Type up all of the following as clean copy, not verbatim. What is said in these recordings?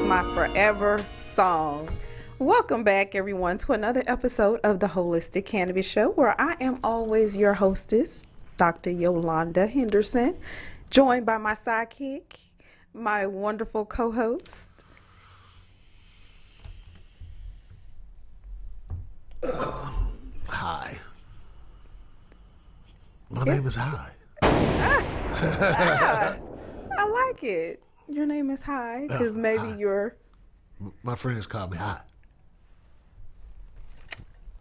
my forever song. Welcome back, everyone, to another episode of the Holistic Cannabis Show, where I am always your hostess, Dr. Yolanda Henderson, joined by my sidekick, my wonderful co-host. Hi. My name is Hi. I like it. Your name is Hi, because maybe Hi. you're... My friends call me Hi.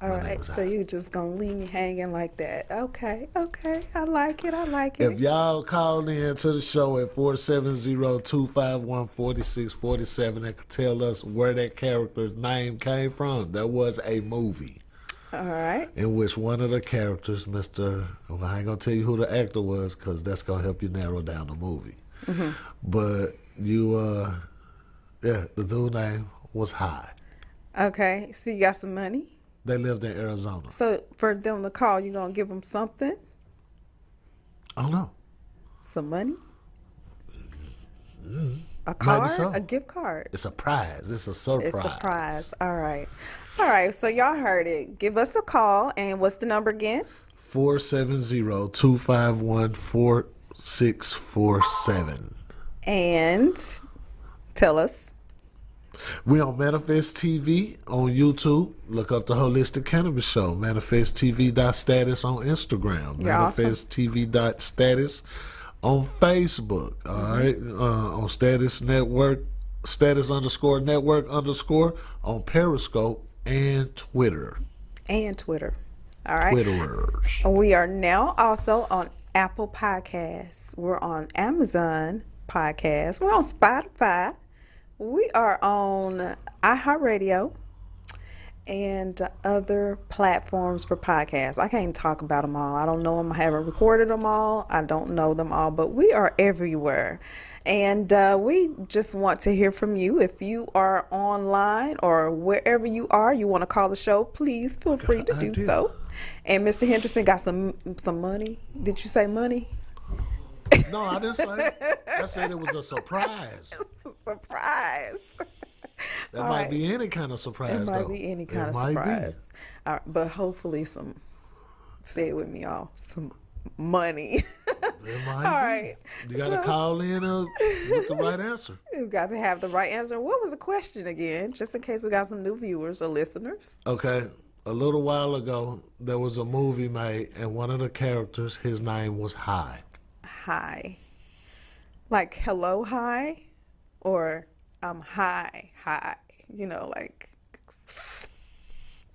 All right, so you just gonna leave me hanging like that. Okay. I like it. If y'all call in to the show at 470-251-4647 and could tell us where that character's name came from, there was a movie. All right. In which one of the characters, I ain't going to tell you who the actor was because that's going to help you narrow down the movie. Mm-hmm. But the dude name was High. Okay, so you got some money? They lived in Arizona. So for them to call, you going to give them something? I don't know. Some money? A card? Maybe so. A gift card? It's a prize. It's a surprise. It's a prize. All right, so y'all heard it. Give us a call. And what's the number again? 470-251-4647. And tell us. We on Manifest TV on YouTube. Look up the Holistic Cannabis Show. ManifestTV.status on Instagram. ManifestTV.status on Facebook. All right. On Status Network. Status_network_ on Periscope and Twitter. All right. Twitterers. We are now also on Apple Podcasts. We're on Amazon Podcasts. We're on Spotify. We are on iHeartRadio and other platforms for podcasts. I can't talk about them all. I don't know them. I haven't recorded them all. I don't know them all, but we are everywhere. And we just want to hear from you. If you are online or wherever you are, you want to call the show, please feel free to do so. And Mr. Henderson got some money. Did you say money? No, I didn't say it. I said it was a surprise. Surprise. That might be any kind of surprise, It might be any kind of surprise. All right, but hopefully say it with me, y'all, some money. It might be. All right. You got to call in with the right answer. You got to have the right answer. What was the question again? Just in case we got some new viewers or listeners. Okay. A little while ago, there was a movie made, and one of the characters, his name was High. High. Like, hello, hi? Or I'm high. You know, like...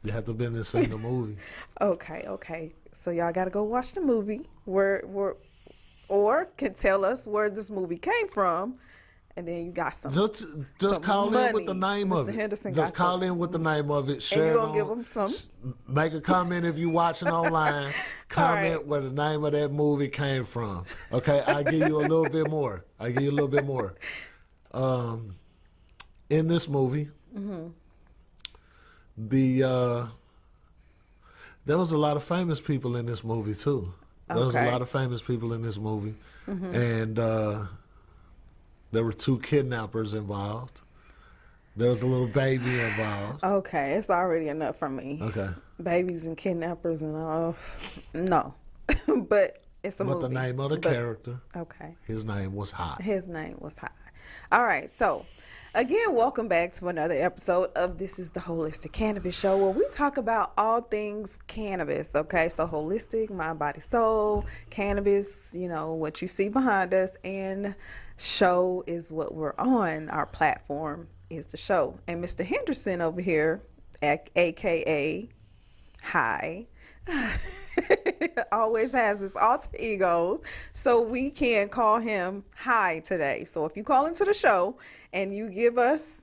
You have to been to see the movie. Okay. So y'all got to go watch the movie. Or can tell us where this movie came from, and then you got some. Just some call money. in with the name of Mr. it. Henderson Just call in with the name of it. Share and it you're gonna give them some. Make a comment if you're watching online. Comment right. where the name of that movie came from. Okay, I'll give you a little bit more. In this movie, there was a lot of famous people in this movie too. There was a lot of famous people in this movie, and there were 2 kidnappers involved. There was a little baby involved. Okay, it's already enough for me. Okay. Babies and kidnappers and all. No, but it's a movie. But the name of the character. Okay. His name was High. All right, so again, welcome back to another episode of This is the Holistic Cannabis Show, where we talk about all things cannabis, okay? So holistic, mind, body, soul, cannabis, you know, what you see behind us, and show is what we're on. Our platform is the show. And Mr. Henderson over here, a.k.a. High, always has his alter ego, so we can call him High today. So if you call into the show and you give us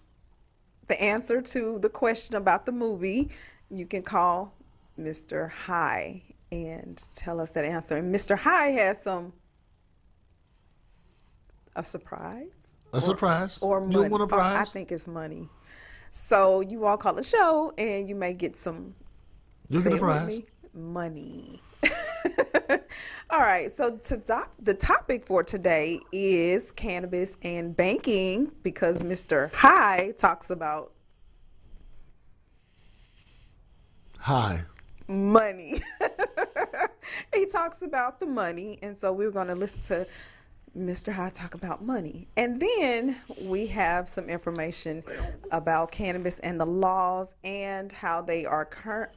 the answer to the question about the movie, you can call Mr. High and tell us that answer. And Mr. High has a surprise. Or money. You want a prize? I think it's money. So you all call the show and you may get some. You get a prize. Money. All right, so the topic for today is cannabis and banking because Mr. High talks about Hi. money. He talks about the money, and so we're going to listen to Mr. High talk about money. And then we have some information about cannabis and the laws and how they are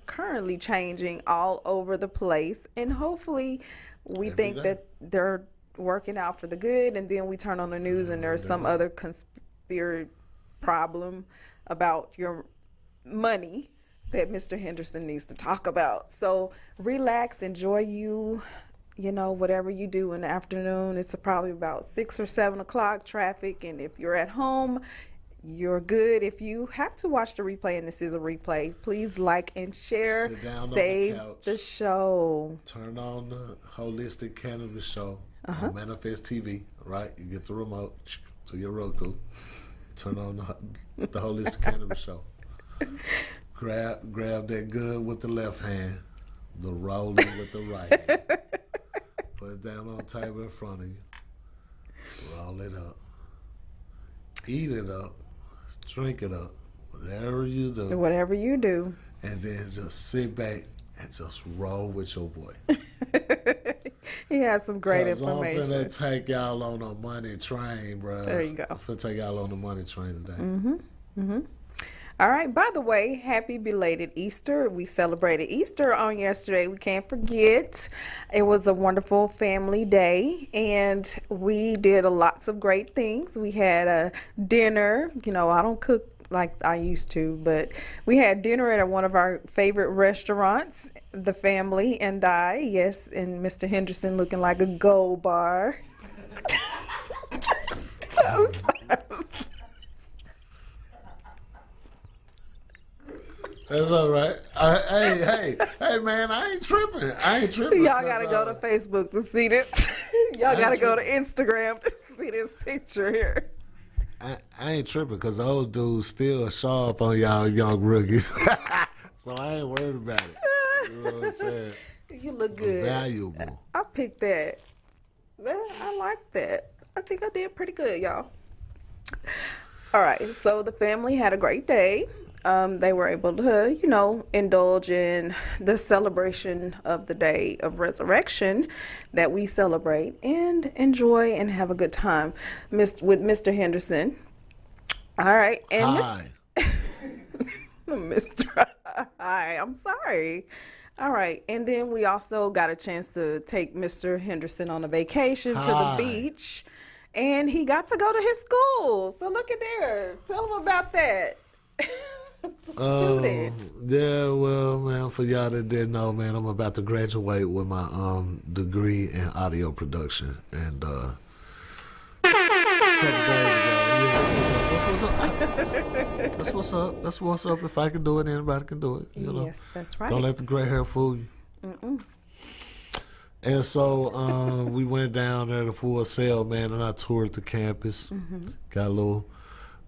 currently changing all over the place. And hopefully we Every think day. that they're working out for the good. And then we turn on the news and there's some other conspiracy problem about your money that Mr. Henderson needs to talk about. So relax, enjoy whatever you do in the afternoon. It's probably about 6 or 7 o'clock traffic. And if you're at home, you're good. If you have to watch the replay, and this is a replay, please like and share. Sit down Save on the couch. the show. Turn on the Holistic Cannabis Show on Manifest TV, right? You get the remote to your Roku. Turn on the Holistic Cannabis Show. Grab that good with the left hand, the rolling with the right hand. Put it down on the table in front of you. Roll it up. Eat it up. Drink it up. Whatever you do. Whatever you do. And then just sit back and just roll with your boy. He had some great 'Cause information. I'm finna take y'all on a money train, bro. There you go. I'm finna take y'all on the money train today. All right. By the way, happy belated Easter. We celebrated Easter on yesterday. We can't forget. It was a wonderful family day, and we did lots of great things. We had a dinner. I don't cook like I used to, but we had dinner at one of our favorite restaurants, the family and I. Yes, and Mr. Henderson looking like a gold bar. I'm sorry. That's all right. Hey, man, I ain't tripping. Y'all gotta go to Facebook to see this. Y'all gotta go to Instagram to see this picture here. I ain't tripping because those dudes still sharp on y'all young rookies. So I ain't worried about it. You know what I'm saying? You look good. Valuable. I picked that. I like that. I think I did pretty good, y'all. All right, so the family had a great day. They were able to, indulge in the celebration of the day of resurrection that we celebrate and enjoy and have a good time with Mr. Henderson. All right. And Hi. Mr. Hi, I'm sorry. All right. And then we also got a chance to take Mr. Henderson on a vacation to the beach. And he got to go to his school. So look at there. Tell him about that. Students. Yeah, well, man, for y'all that didn't know, man, I'm about to graduate with my degree in audio production. And a couple days ago, that's what's up. That's what's up. That's what's up. If I can do it, anybody can do it. Yes, that's right. Don't let the gray hair fool you. And so we went down there to Full Sail, man, and I toured the campus. Got a little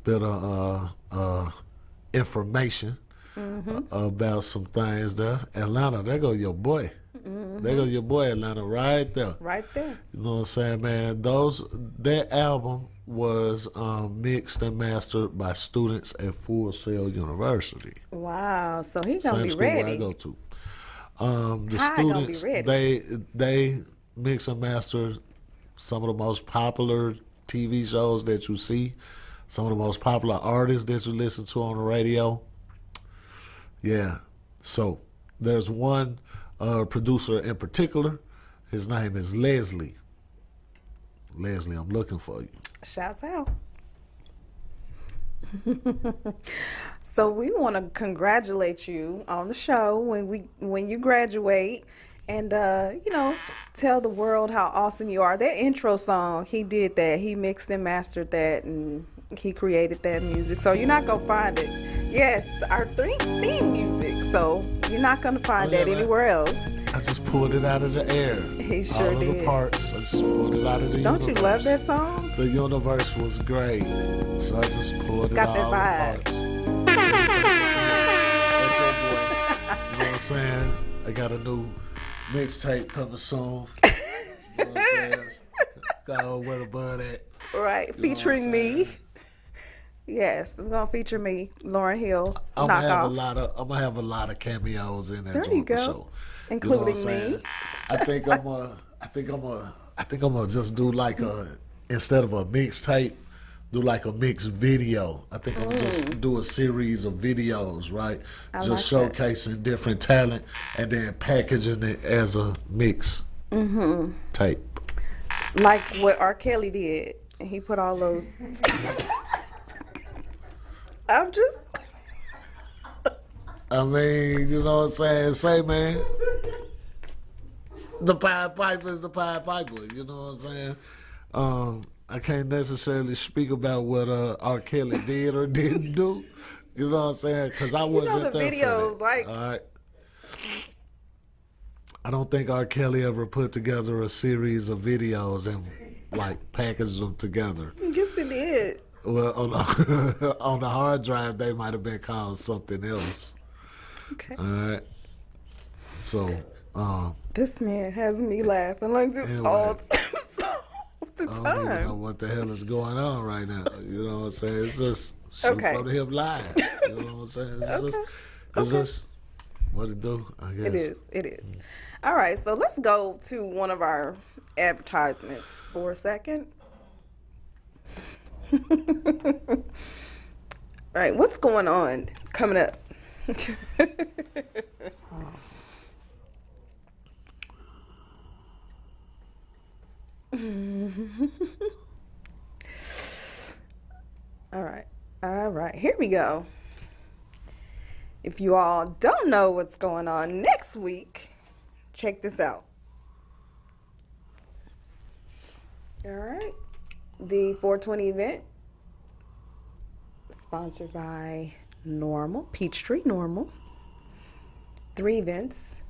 bit of information about some things there. Atlanta, there go your boy. There go your boy, Atlanta, right there. Right there. You know what I'm saying, man? That album was mixed and mastered by students at Full Sail University. Wow. So he's gonna Same be school where I ready. go to. The How I gonna be students, ready? they mix and master some of the most popular TV shows that you see, some of the most popular artists that you listen to on the radio. Yeah. So there's one producer in particular. His name is Leslie. Leslie, I'm looking for you. Shouts out. So we want to congratulate you on the show when you graduate, and tell the world how awesome you are. That intro song, he did that. He mixed and mastered that, and he created that music. So you're not gonna find it. Yes, our theme music. So you're not gonna find that anywhere else. I just pulled it out of the air. He sure All of did. the parts, I just pulled it out of the universe. Don't you love that song? The universe was great, so I just pulled It's it got all that the vibe. parts. That's your boy. You know what I'm saying? I got a new mixtape coming soon. Go where the bud at. Right, You know what I'm featuring me. saying? Yes, I'm gonna feature me, Lauren Hill, I'm gonna have a knockoff. lot of cameos in that There you joint for go, sure. You know what I'm including me. saying? I think I'm gonna just do like a instead of a mixtape, do like a mixed video. I think I'm just do a series of videos, right? I Just like that. showcasing different talent and then packaging it as a mix tape. Like what R. Kelly did. He put all those. I'm just. I mean, you know what I'm saying? Say, man, the Pied Piper is the Pied Piper. You know what I'm saying? I can't necessarily speak about what R. Kelly did or didn't do. You know what I'm saying? Because I You know wasn't the there for that. videos, like, All right. I don't think R. Kelly ever put together a series of videos and like packaged them together. yes, it did. Well, on the hard drive, they might have been called something else. Okay. All right. So, This man has me laughing like this all anyway, the I don't even know time. what the hell is going on right now. You know what I'm saying? It's just shoot Okay. from the hip live. You know what I'm saying? Okay. It's Okay. just what it do, I guess. It is. It is. All right. So let's go to one of our advertisements for a second. All right. What's going on coming up? All right. All right. Here we go. If you all don't know what's going on next week, check this out. All right. The 420 event, sponsored by Peachtree Normal. 3 events.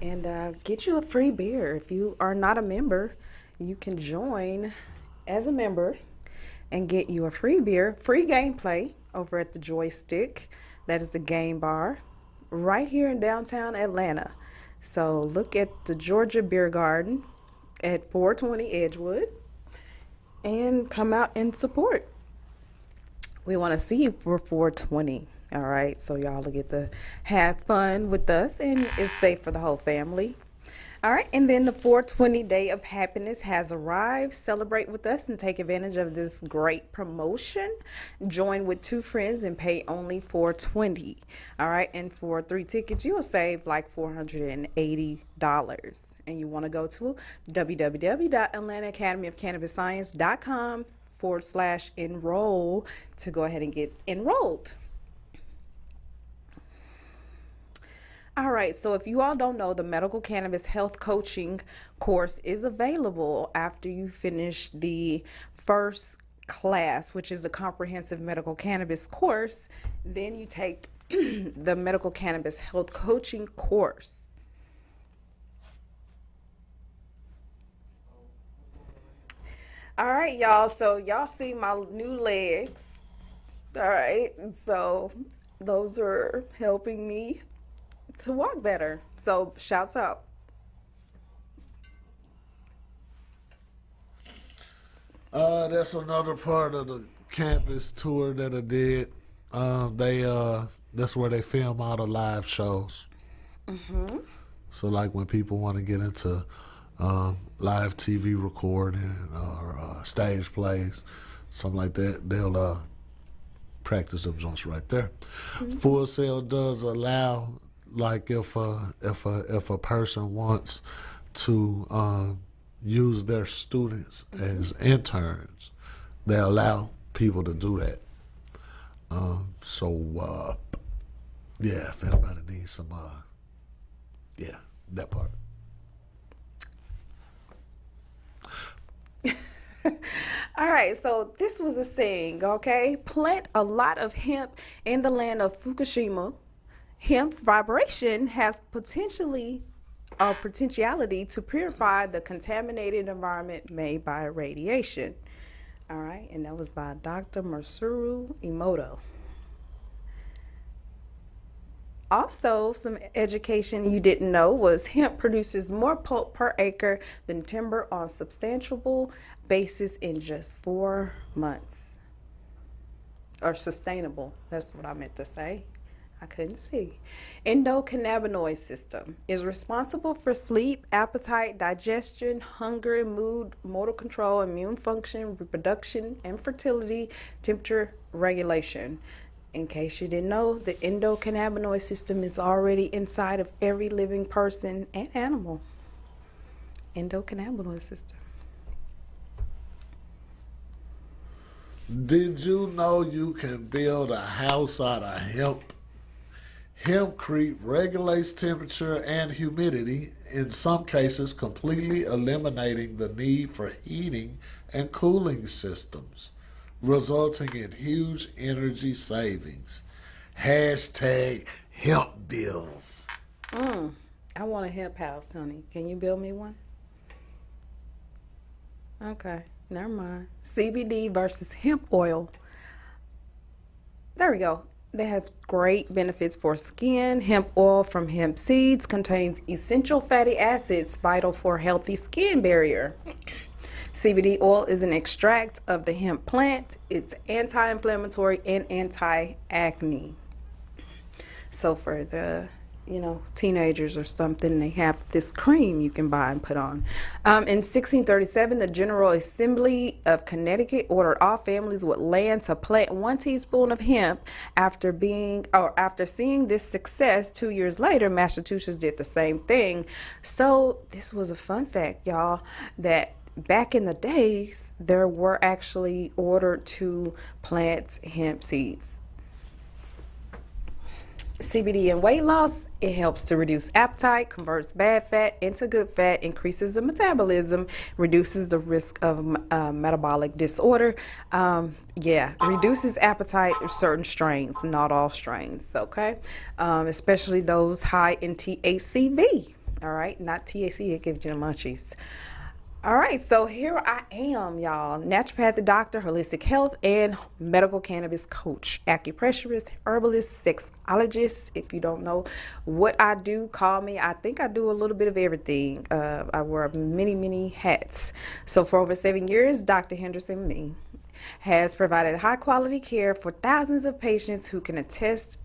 And get you a free beer. If you are not a member, you can join as a member and get you a free beer, free gameplay over at the Joystick. That is the game bar right here in downtown Atlanta. So look at the Georgia Beer Garden at 420 Edgewood and come out and support. We want to see you for 420. All right, so y'all will get to have fun with us, and it's safe for the whole family. All right, and then the 420 Day of Happiness has arrived. Celebrate with us and take advantage of this great promotion. Join with 2 friends and pay only $420. All right, and for 3 tickets, you'll save like $480. And you want to go to www.atlantaacademyofcannabisscience.com/enroll to go ahead and get enrolled. All right, so if you all don't know, the medical cannabis health coaching course is available after you finish the first class, which is a comprehensive medical cannabis course. Then you take the medical cannabis health coaching course. All right, y'all, so y'all see my new legs. All right, so those are helping me to walk better. So shouts out. That's another part of the campus tour that I did. That's where they film all the live shows. So like when people want to get into live TV recording or stage plays, something like that, they'll practice them joints right there. Full Sail does allow, like if a person wants to use their students as interns, they allow people to do that. So yeah, if anybody needs some, yeah, that part. All right, so this was a saying, okay? Plant a lot of hemp in the land of Fukushima. Hemp's vibration has potentiality to purify the contaminated environment made by radiation. All right, and that was by Dr. Masaru Emoto. Also, some education you didn't know was hemp produces more pulp per acre than timber on substantial basis in just 4 months. Or sustainable, that's what I meant to say. I couldn't see. Endocannabinoid system is responsible for sleep, appetite, digestion, hunger, mood, motor control, immune function, reproduction, and fertility, temperature regulation. In case you didn't know, the endocannabinoid system is already inside of every living person and animal. Endocannabinoid system. Did you know you can build a house out of hemp? Hempcrete regulates temperature and humidity, in some cases completely eliminating the need for heating and cooling systems, resulting in huge energy savings. Hashtag hemp bills. I want a hemp house, honey. Can you build me one? Okay, never mind. CBD versus hemp oil. There we go. They have great benefits for skin. Hemp oil from hemp seeds contains essential fatty acids vital for a healthy skin barrier. CBD oil is an extract of the hemp plant. It's anti-inflammatory and anti-acne. So for the teenagers or something, they have this cream you can buy and put on. In 1637, the General Assembly of Connecticut ordered all families with land to plant 1 teaspoon of hemp. After seeing this success, 2 years later, Massachusetts did the same thing. So this was a fun fact, y'all, that back in the days, there were actually ordered to plant hemp seeds. CBD and weight loss, it helps to reduce appetite, converts bad fat into good fat, increases the metabolism, reduces the risk of metabolic disorder. Reduces appetite of certain strains, not all strains, okay? Especially those high in THCV, all right? Not THC, it gives you the munchies. All right, so here I am, y'all. Naturopathic doctor, holistic health, and medical cannabis coach, acupressurist, herbalist, sexologist. If you don't know what I do, call me. I think I do a little bit of everything. I wear many, many hats. So for over 7 years, Dr. Henderson, me, has provided high quality care for thousands of patients who can attest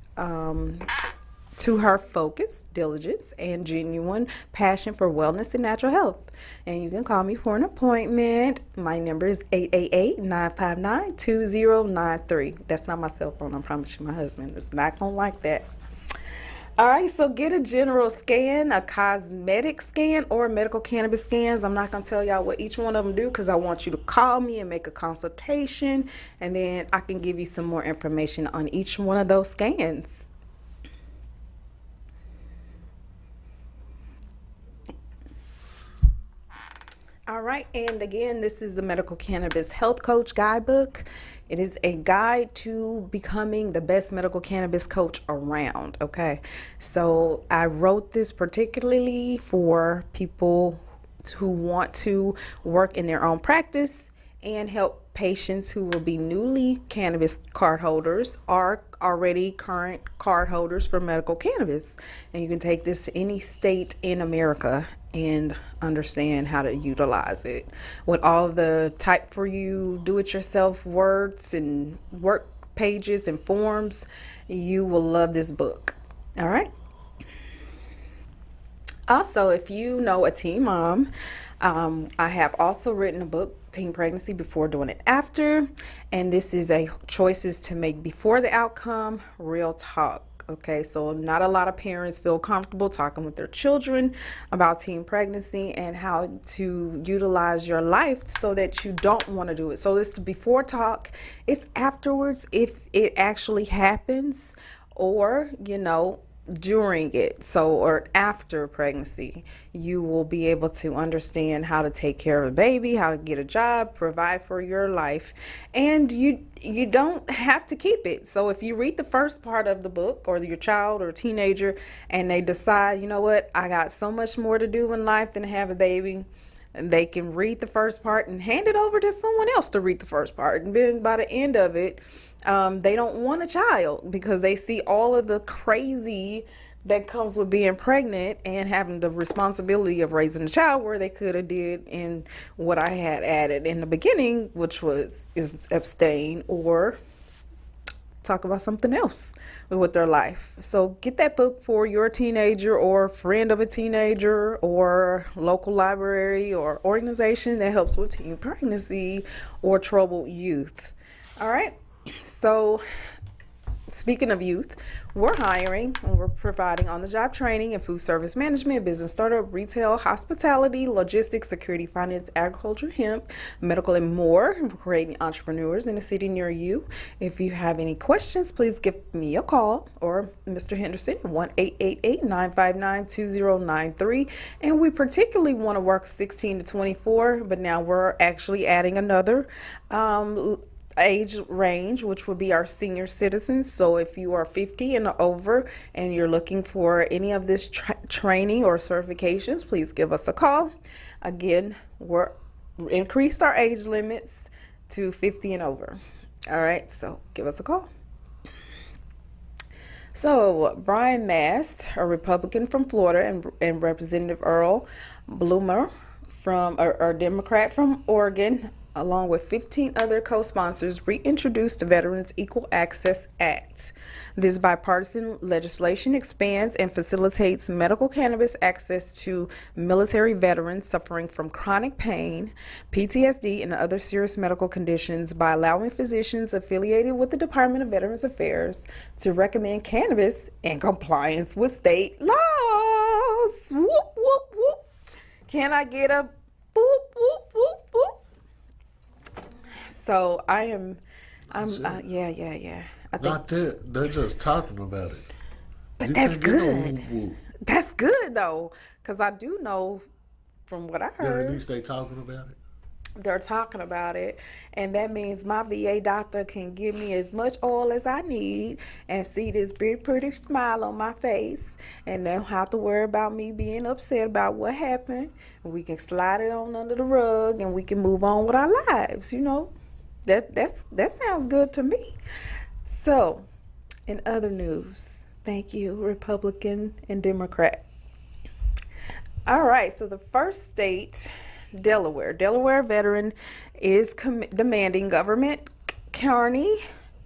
to her focus, diligence, and genuine passion for wellness and natural health. And you can call me for an appointment. My number is 888-959-2093. That's not my cell phone, I promise you. My husband is not going to like that. All right, so get a general scan, a cosmetic scan, or medical cannabis scans. I'm not going to tell y'all what each one of them do because I want you to call me and make a consultation, and then I can give you some more information on each one of those scans. All right, and again, this is the Medical Cannabis Health Coach Guidebook. It is a guide to becoming the best medical cannabis coach around, okay? So I wrote this particularly for people who want to work in their own practice and help patients who will be newly cannabis card holders or already current card holders for medical cannabis. And you can take this to any state in America and understand how to utilize it. With all the type for you, do-it-yourself words and work pages and forms, you will love this book. All right. Also, if you know a teen mom, I have also written a book, Teen Pregnancy Before, Doing It After, and this is a choices to make before the outcome, real talk. Okay, so not a lot of parents feel comfortable talking with their children about teen pregnancy and how to utilize your life so that you don't want to do it. So it's the before talk. It's afterwards if it actually happens, or during it, or after pregnancy, you will be able to understand how to take care of a baby, how to get a job, provide for your life, and you don't have to keep it. So if you read the first part of the book, or your child or teenager, and they decide, you know what, I got so much more to do in life than have a baby, they can read the first part and hand it over to someone else to read the first part, and then by the end of it, They don't want a child because they see all of the crazy that comes with being pregnant and having the responsibility of raising a child, where they could have did in what I had added in the beginning, which was abstain or talk about something else with their life. So get that book for your teenager or friend of a teenager or local library or organization that helps with teen pregnancy or troubled youth. All right. So speaking of youth, we're hiring and we're providing on-the-job training in food service management, business startup, retail, hospitality, logistics, security, finance, agriculture, hemp, medical, and more. We're creating entrepreneurs in a city near you. If you have any questions, please give me a call or Mr. Henderson, 1-888-959-2093. And we particularly want to work 16 to 24, but now we're actually adding another age range, which would be our senior citizens. So if you are 50 and over and you're looking for any of this training or certifications, please give us a call. Again, we're increased our age limits to 50 and over. All right, so give us a call. So Brian Mast, a Republican from Florida, and Representative Earl Bloomer, a Democrat from Oregon, along with 15 other co-sponsors, reintroduced the Veterans Equal Access Act. This bipartisan legislation expands and facilitates medical cannabis access to military veterans suffering from chronic pain, PTSD, and other serious medical conditions by allowing physicians affiliated with the Department of Veterans Affairs to recommend cannabis in compliance with state laws. Whoop, whoop, whoop. Can I get a boop, whoop, whoop, whoop? So yeah. I think not that. They're just talking about it. But that's good. That's good though, because I do know from what I heard. At least they talking about it. They're talking about it, and that means my VA doctor can give me as much oil as I need and see this big pretty smile on my face, and don't have to worry about me being upset about what happened. We can slide it on under the rug and we can move on with our lives. That sounds good to me. So in other news, thank you, Republican and Democrat. All right, so the first state, Delaware veteran is demanding government county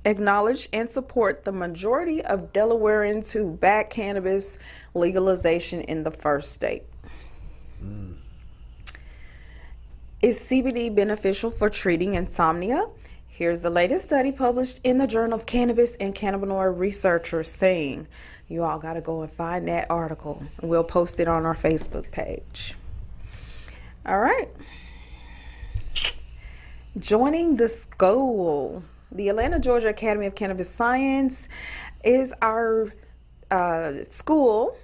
acknowledge and support the majority of Delawareans who back cannabis legalization in the first state. Is CBD beneficial for treating insomnia? Here's the latest study published in the Journal of Cannabis and Cannabinoid Researchers saying, you all got to go and find that article. We'll post it on our Facebook page. All right. Joining the school. The Atlanta, Georgia Academy of Cannabis Science is our school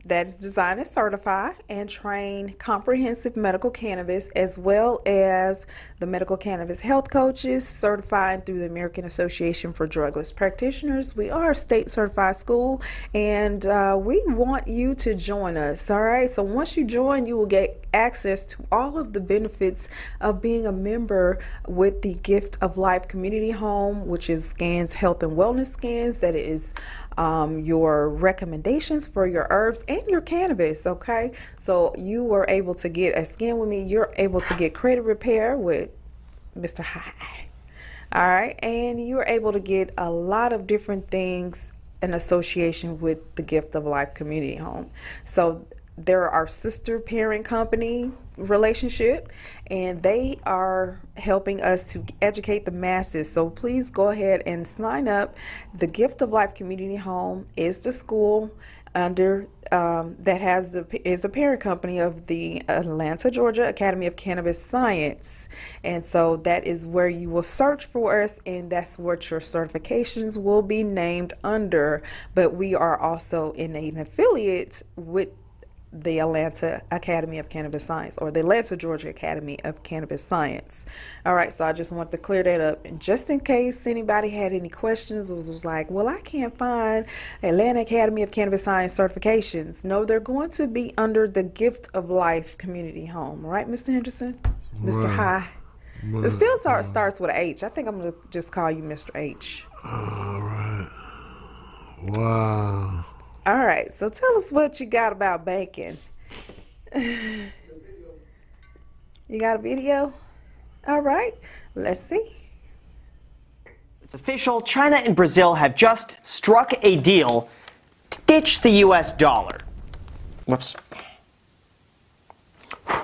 that's designed to certify and train comprehensive medical cannabis, as well as the medical cannabis health coaches certified through the American Association for Drugless Practitioners. We are a state certified school, and we want you to join us. All right, so once you join, you will get access to all of the benefits of being a member with the Gift of Life Community Home, which is scans, health and wellness scans. That is your recommendations for your herbs and your cannabis. Okay, so you were able to get a scan with me. You're able to get credit repair with Mr. High. All right, and you're able to get a lot of different things in association with the Gift of Life Community Home. So they're our sister parent company relationship, and they are helping us to educate the masses. So please go ahead and sign up. The Gift of Life Community Home is the school under that is the parent company of the Atlanta, Georgia Academy of Cannabis Science. And so that is where you will search for us, and that's what your certifications will be named under. But we are also in an affiliate with the Atlanta Academy of Cannabis Science, or the Atlanta, Georgia Academy of Cannabis Science. All right, so I just want to clear that up. And just in case anybody had any questions, was like, well, I can't find Atlanta Academy of Cannabis Science certifications. No, they're going to be under the Gift of Life Community Home. Right, Mr. Henderson? Mr. High? It still starts with an H. I think I'm going to just call you Mr. H. All right. Wow. All right. So tell us what you got about banking. You got a video? All right. Let's see. It's official. China and Brazil have just struck a deal to ditch the US dollar. Whoops.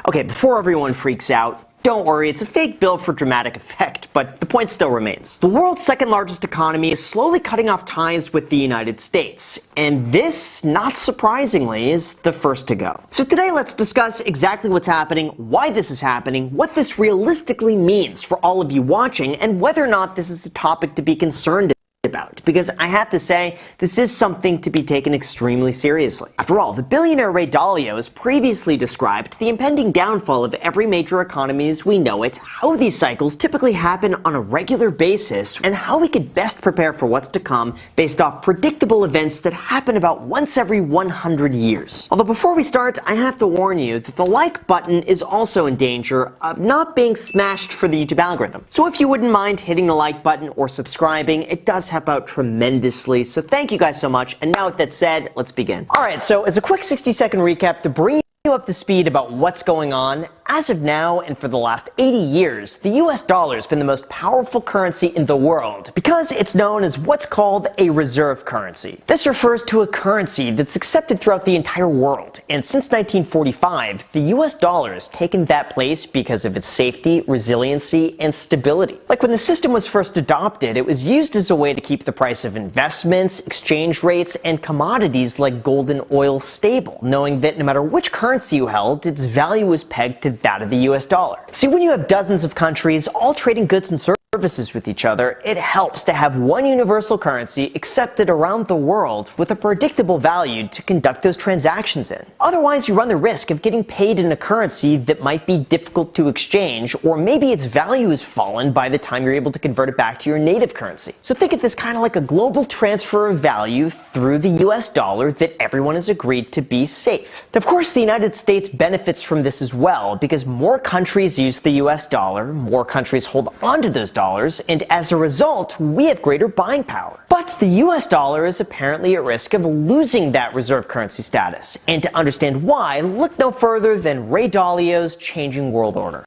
Okay, before everyone freaks out, don't worry, it's a fake bill for dramatic effect, but the point still remains. The world's second largest economy is slowly cutting off ties with the United States, and this, not surprisingly, is the first to go. So today let's discuss exactly what's happening, why this is happening, what this realistically means for all of you watching, and whether or not this is a topic to be concerned about, because I have to say, this is something to be taken extremely seriously. After all, the billionaire Ray Dalio has previously described the impending downfall of every major economy as we know it, how these cycles typically happen on a regular basis, and how we could best prepare for what's to come based off predictable events that happen about once every 100 years. Although before we start, I have to warn you that the like button is also in danger of not being smashed for the YouTube algorithm. So if you wouldn't mind hitting the like button or subscribing, it does help out tremendously, so thank you guys so much. And now with that said, let's begin. Alright, so as a quick 60-second recap to bring you up to speed about what's going on, as of now and for the last 80 years, the US dollar has been the most powerful currency in the world because it's known as what's called a reserve currency. This refers to a currency that's accepted throughout the entire world, and since 1945, the US dollar has taken that place because of its safety, resiliency, and stability. Like when the system was first adopted, it was used as a way to keep the price of investments, exchange rates, and commodities like gold and oil stable, knowing that no matter which currency you held, its value was pegged to that of the US dollar. See, when you have dozens of countries all trading goods and services with each other, it helps to have one universal currency accepted around the world with a predictable value to conduct those transactions in. Otherwise, you run the risk of getting paid in a currency that might be difficult to exchange, or maybe its value has fallen by the time you're able to convert it back to your native currency. So think of this kind of like a global transfer of value through the US dollar that everyone has agreed to be safe. And of course, the United States benefits from this as well, because more countries use the US dollar, more countries hold on to those dollars, and as a result, we have greater buying power. But the US dollar is apparently at risk of losing that reserve currency status. And to understand why, look no further than Ray Dalio's changing world order.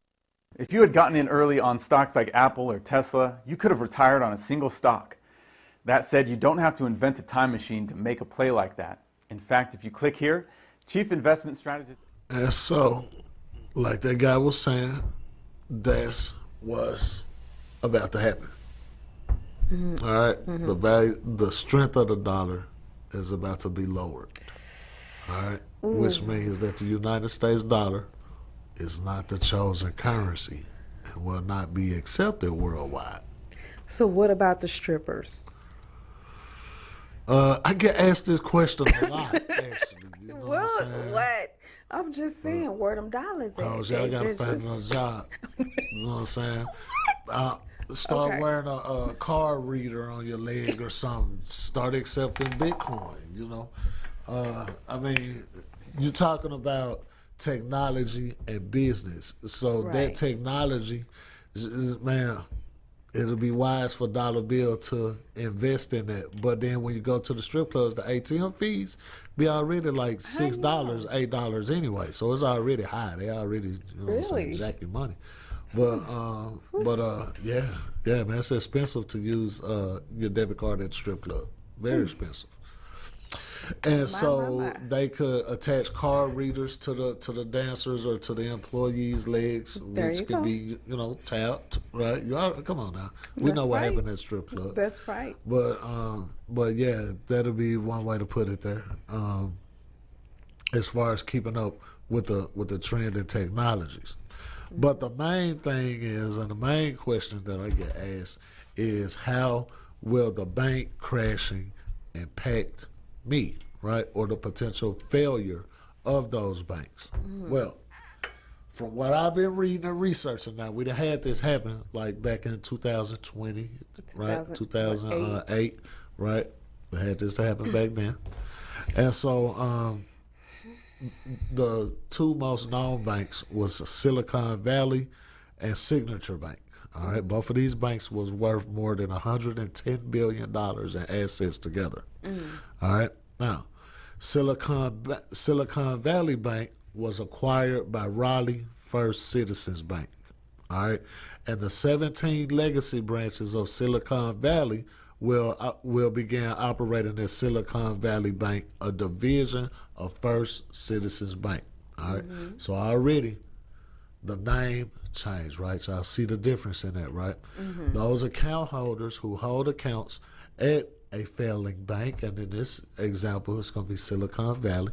If you had gotten in early on stocks like Apple or Tesla, you could have retired on a single stock. That said, you don't have to invent a time machine to make a play like that. In fact, if you click here, Chief Investment Strategist... And so, like that guy was saying, that's what's about to happen. Mm-hmm. All right? Mm-hmm. The strength of the dollar is about to be lowered. All right? Which means that the United States dollar is not the chosen currency and will not be accepted worldwide. So what about the strippers? I get asked this question a lot, actually. You know what? I'm just saying, where them dollars at? Cause y'all gotta find another job. You know what I'm saying? Start wearing a card reader on your leg or something. Start accepting Bitcoin. You know, I mean, you're talking about technology and business. So that technology, man, it'll be wise for Dollar Bill to invest in that. But then when you go to the strip clubs, the ATM fees be already like $6, $8 anyway. So it's already high. They already, you know what I'm saying, jack your money. But yeah, man, it's expensive to use your debit card at the strip club. Very expensive. And they could attach card readers to the dancers or to the employees' legs, which could be, you know, tapped, right? Come on now, we know what happened at strip club. That's right. But yeah, that'll be one way to put it there. As far as keeping up with the trend in technologies, but the main thing is, and the main question that I get asked is, how will the bank crashing impact me, right, or the potential failure of those banks? Well, from what I've been reading and researching, now we had this happen like back in 2020, right, 2008, right? We had this happen back then, and so the two most known banks was Silicon Valley and Signature Bank, All right, both of these banks was worth more than $110 billion in assets together. All right, now Silicon Valley Bank was acquired by Raleigh First Citizens Bank. All right, and the 17 legacy branches of Silicon Valley will begin operating as Silicon Valley Bank, a division of First Citizens Bank. All right, so already the name changed, right? Y'all see the difference in that, right? Those account holders who hold accounts at a failing bank, and in this example, it's going to be Silicon Valley.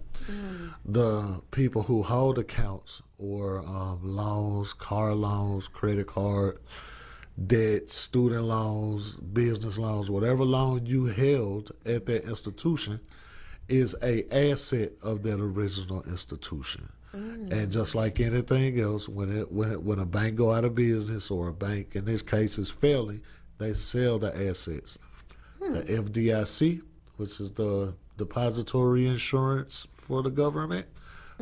The people who hold accounts or loans, car loans, credit card, debt, student loans, business loans, whatever loan you held at that institution is a asset of that original institution. And just like anything else, when a bank go out of business or a bank, in this case, is failing, they sell the assets. The FDIC, which is the depository insurance for the government,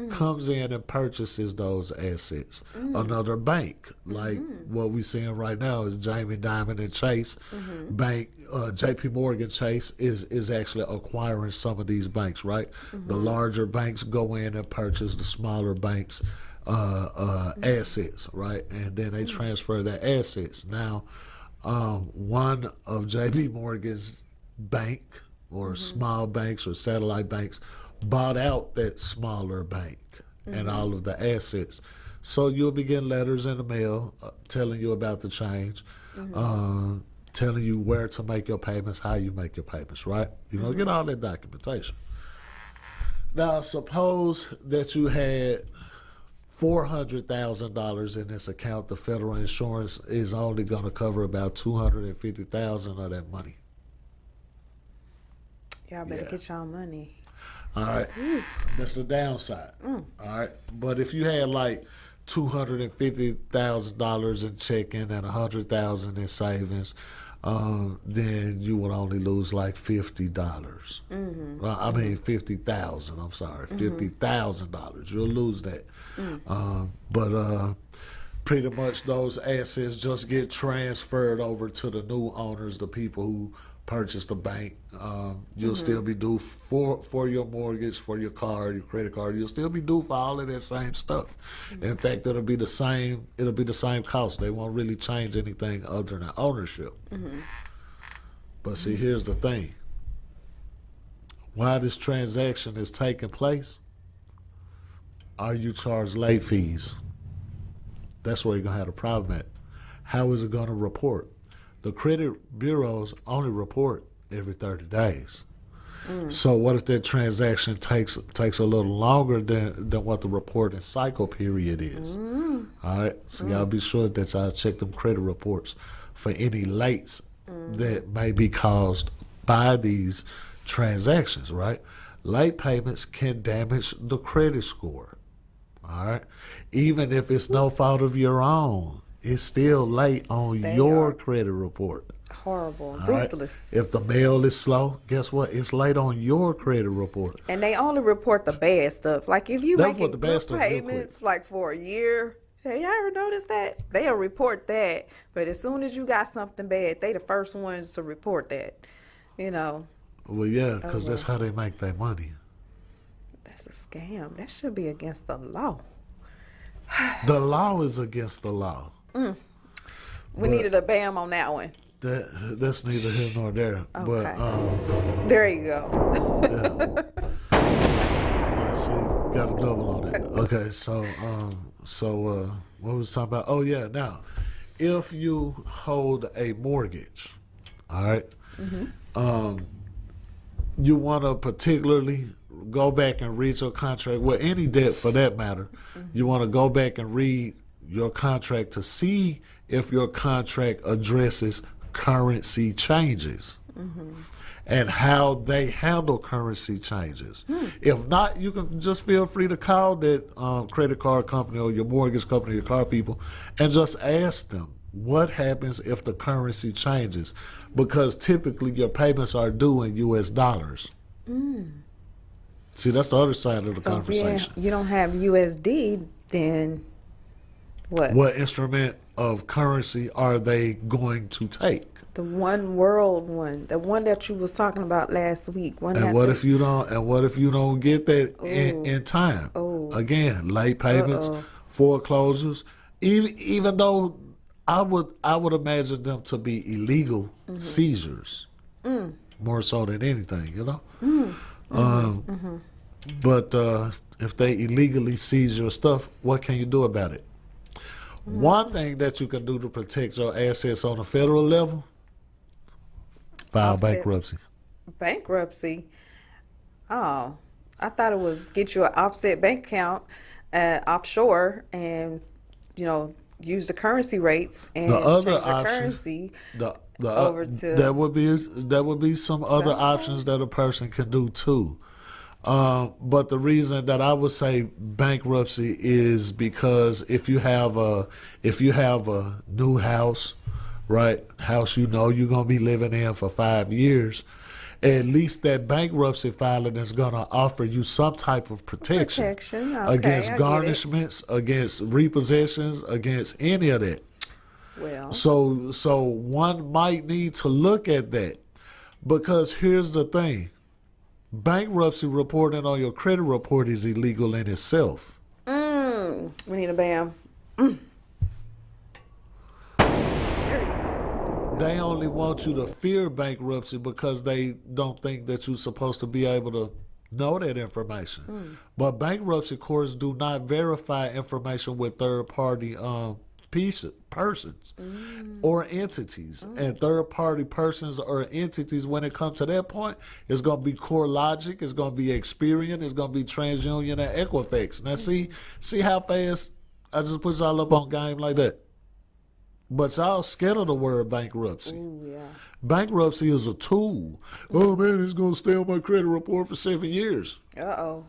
comes in and purchases those assets. Another bank, like what we're seeing right now, is Jamie Dimon and Chase Bank. JP Morgan Chase is actually acquiring some of these banks, right? The larger banks go in and purchase the smaller banks' assets, right? And then they transfer their assets. Now, one of JP Morgan's bank or small banks or satellite banks bought out that smaller bank and all of the assets. So you'll be getting letters in the mail telling you about the change, telling you where to make your payments, how you make your payments, right? You're going to get all that documentation. Now, suppose that you had $400,000 in this account. The federal insurance is only going to cover about $250,000 of that money. Y'all better get y'all money. All right, that's the downside. All right, but if you had like $250,000 in checking and $100,000 in savings, then you would only lose like $50. Well, I mean $50,000. I'm sorry, $50,000. You'll lose that. But pretty much those assets just get transferred over to the new owners, the people who purchase the bank. You'll still be due for your mortgage, for your car, your credit card. You'll still be due for all of that same stuff. In fact, it'll be the same cost. They won't really change anything other than ownership. But see, here's the thing. While this transaction is taking place, are you charged late fees? That's where you're going to have a problem at. How is it going to report? The credit bureaus only report every 30 days. So what if that transaction takes a little longer than what the reporting cycle period is? All right, so y'all be sure that y'all check them credit reports for any lates that may be caused by these transactions, right? Late payments can damage the credit score, all right? Even if it's no fault of your own, it's still late on your credit report. Horrible, right? ruthless. If the mail is slow, guess what? It's late on your credit report. And they only report the bad stuff. Like if you That's making what the bad good stuff real payments like for a year, hey, y'all ever notice that? They'll report that. But as soon as you got something bad, they the first ones to report that. You know. Well, yeah, because that's how they make their money. That's a scam. That should be against the law. The law is against the law. We needed a bam on that one. That's neither here nor there. Okay. But There you go. yeah, see, got a double on it. Okay, so what was talking about? Oh yeah, now if you hold a mortgage, all right, you want to particularly go back and read your contract. Well, any debt for that matter, you want to go back and read your contract to see if your contract addresses currency changes and how they handle currency changes. If not, you can just feel free to call that credit card company or your mortgage company, your car people, and just ask them what happens if the currency changes, because typically your payments are due in U.S. dollars. See, that's the other side of the conversation. If you don't have USD, then what? What instrument of currency are they going to take? The one world one, the one that you was talking about last week. One And that what the- if you don't? And what if you don't get that in time? Ooh. Again, late payments, foreclosures. Even though I would imagine them to be illegal seizures, more so than anything, you know. But if they illegally seize your stuff, what can you do about it? One thing that you can do to protect your assets on a federal level: file Offset. bankruptcy. Bankruptcy. Oh, I thought it was get you an offset bank account offshore and, use the currency rates and The other change your option, currency the over to. there would be some other options that a person can do too. But the reason that I would say bankruptcy is because if you have a new house, right, house you're gonna be living in for 5 years, at least that bankruptcy filing is gonna offer you some type of protection, Protection, okay, against I get it. garnishments, against repossessions, against any of that. Well, So one might need to look at that, because here's the thing: bankruptcy reporting on your credit report is illegal in itself. we need a bam. There you go. They only want you to fear bankruptcy because they don't think that you're supposed to be able to know that information. But bankruptcy courts do not verify information with third-party persons or entities. And third-party persons or entities, when it comes to that point, it's going to be CoreLogic, it's going to be Experian, it's going to be TransUnion and Equifax. Now, see how fast I just put y'all up on game like that? But y'all scared of the word bankruptcy. Ooh, yeah. Bankruptcy is a tool. Oh, man, it's going to stay on my credit report for 7 years. Uh-oh.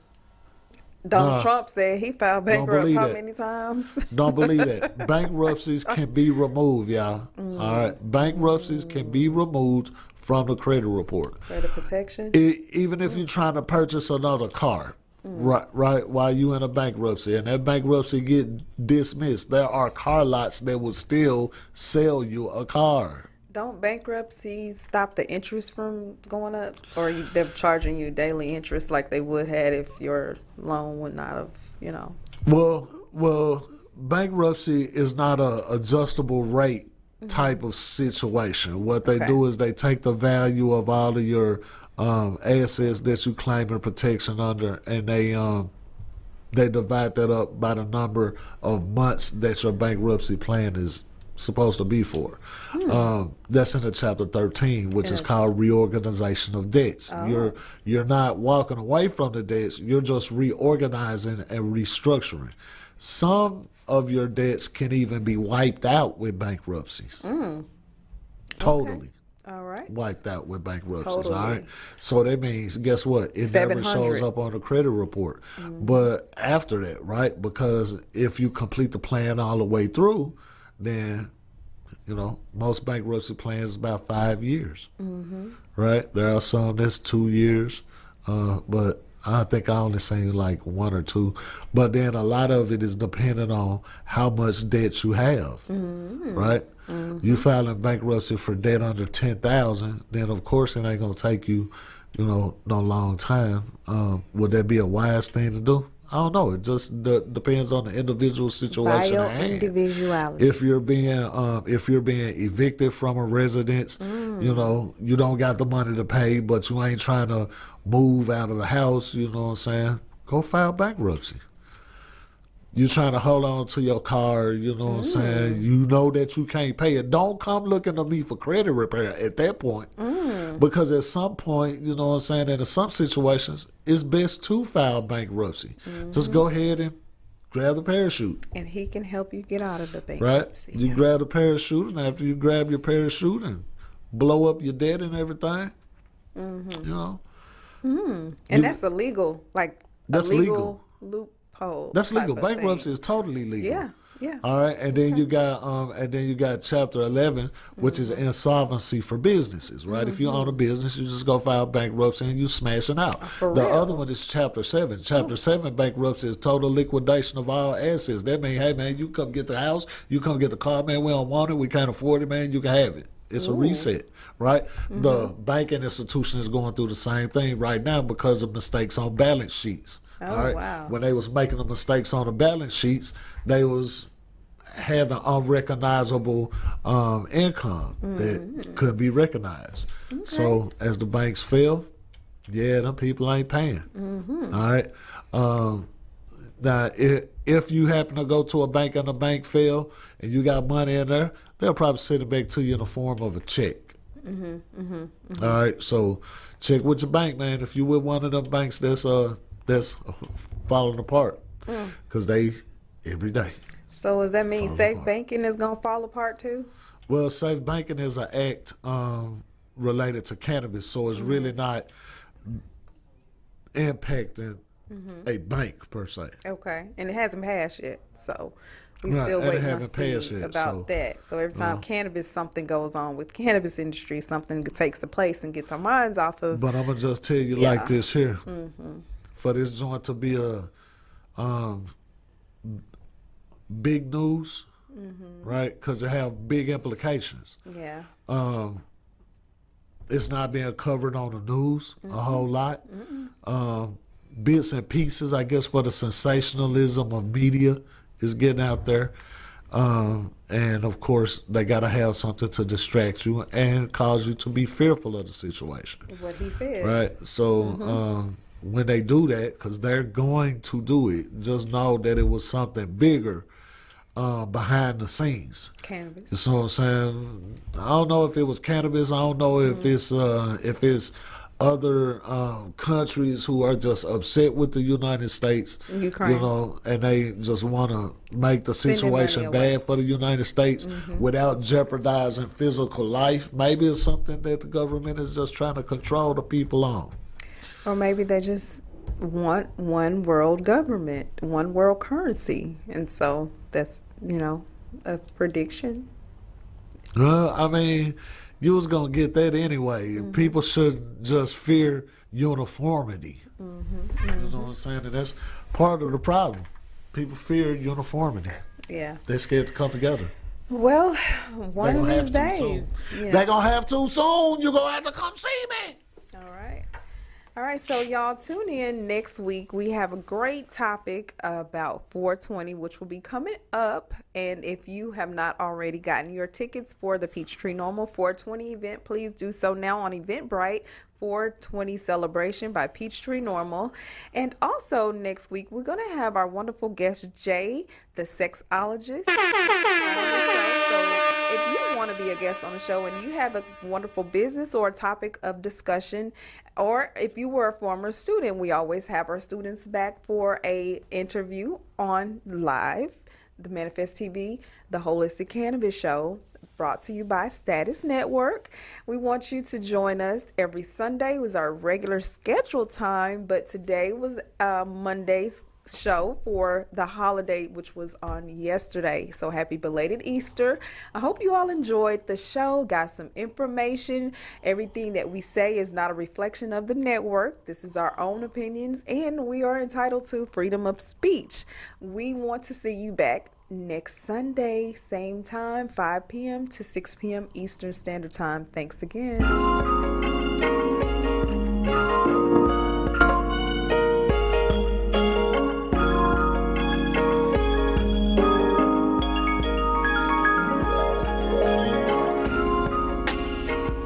Donald Trump said he filed bankrupt believe how that. many times? Don't believe that. Bankruptcies can be removed, y'all. All right. Bankruptcies can be removed from the credit report. Credit protection? Even if you're trying to purchase another car, right, while you in a bankruptcy, and that bankruptcy get dismissed, there are car lots that will still sell you a car. Don't bankruptcies stop the interest from going up? Or they're charging you daily interest like they would had if your loan would not have, Well, bankruptcy is not a adjustable rate type of situation. What they do is they take the value of all of your assets that you claim in protection under, and they divide that up by the number of months that your bankruptcy plan is supposed to be for. That's in the chapter 13, which is called reorganization of debts. You're not walking away from the debts, you're just reorganizing and restructuring. Some of your debts can even be wiped out with bankruptcies. Totally. All right. Wiped out with bankruptcies. Totally. All right. So that means, guess what? It never 700. shows up on the credit report. But after that, right? Because if you complete the plan all the way through, then most bankruptcy plans is about 5 years. Right? There are some that's 2 years, but I think I only seen like 1 or 2. But then a lot of it is dependent on how much debt you have. Right? You filing bankruptcy for debt under $10,000, then of course it ain't gonna take you, no long time. Would that be a wise thing to do? I don't know. It just depends on the individual situation at hand. Individuality. If you're being evicted from a residence, you don't got the money to pay, but you ain't trying to move out of the house. You know what I'm saying? Go file bankruptcy. You trying to hold on to your car, you know what I'm saying? You know that you can't pay it. Don't come looking to me for credit repair at that point. Because at some point, you know what I'm saying, and in some situations, it's best to file bankruptcy. Just go ahead and grab the parachute. And he can help you get out of the Right? bankruptcy. You grab the parachute, and after you grab your parachute and blow up your debt and everything, And that's illegal. Like, That's a legal. loophole. That's type legal. of Bankruptcy thing. is totally legal. Yeah. Yeah. All right, and then you got Chapter 11, which is insolvency for businesses, right? If you own a business, you just go file bankruptcy and you smashing out. For The real? other one is Chapter 7. Chapter 7 bankruptcy is total liquidation of all assets. That means, hey man, you come get the house, you come get the car, man. We don't want it, we can't afford it, man. You can have it. It's a reset, right? The banking institution is going through the same thing right now because of mistakes on balance sheets. Oh, all right? wow. When they was making the mistakes on the balance sheets, they was having unrecognizable income that couldn't be recognized. Okay. So as the banks fail, yeah, them people ain't paying. All right. Now, if you happen to go to a bank and the bank fail and you got money in there, they'll probably send it back to you in the form of a check. All right. So check with your bank, man. If you with one of them banks that's falling apart, because they every day. So does that mean safe apart. banking is gonna fall apart too? Well, safe banking is an act related to cannabis, so it's really not impacting a bank per se. Okay, and it hasn't passed yet, so we Right, still and it waiting to haven't passed see yet, about so, that. So every time cannabis, something goes on with cannabis industry, something takes the place and gets our minds off of. But I'm gonna just tell you like this here. For this joint to be a big news, right? Because it have big implications. Yeah. It's not being covered on the news a whole lot. Bits and pieces, I guess, for the sensationalism of media is getting out there. And of course, they got to have something to distract you and cause you to be fearful of the situation. What he said. Right. So when they do that, because they're going to do it, just know that it was something bigger behind the scenes. Cannabis. You see what I'm saying? I don't know if it was cannabis. I don't know if it's other countries who are just upset with the United States, Ukraine. you know, and they just want to make the Sending money situation away. bad for the United States without jeopardizing physical life. Maybe it's something that the government is just trying to control the people on. Or maybe they just want one world government, one world currency. And so that's, a prediction. I mean, you was going to get that anyway. People should just fear uniformity. You know what I'm saying? And that's part of the problem. People fear uniformity. Yeah. They're scared to come together. Well, one of gonna these have to soon. days. Yeah. They're going to have to soon. You're going to have to come see me. All right. All right, so y'all tune in next week. We have a great topic about 420, which will be coming up. And if you have not already gotten your tickets for the Peachtree Normal 420 event, please do so now on Eventbrite. 420 celebration by Peachtree Normal. And also next week, we're going to have our wonderful guest, Jay, the sexologist, on the show. So if you want to be a guest on the show and you have a wonderful business or a topic of discussion, or if you were a former student, we always have our students back for a interview on live, the Manifest TV, the Holistic Cannabis Show, brought to you by Status Network. We want you to join us every Sunday. It was our regular scheduled time, but today was Monday's show for the holiday, which was on yesterday. So happy belated Easter. I hope you all enjoyed the show, got some information. Everything that we say is not a reflection of the network. This is our own opinions, and we are entitled to freedom of speech. We want to see you back next Sunday, same time, 5 p.m. to 6 p.m. Eastern Standard Time. Thanks again.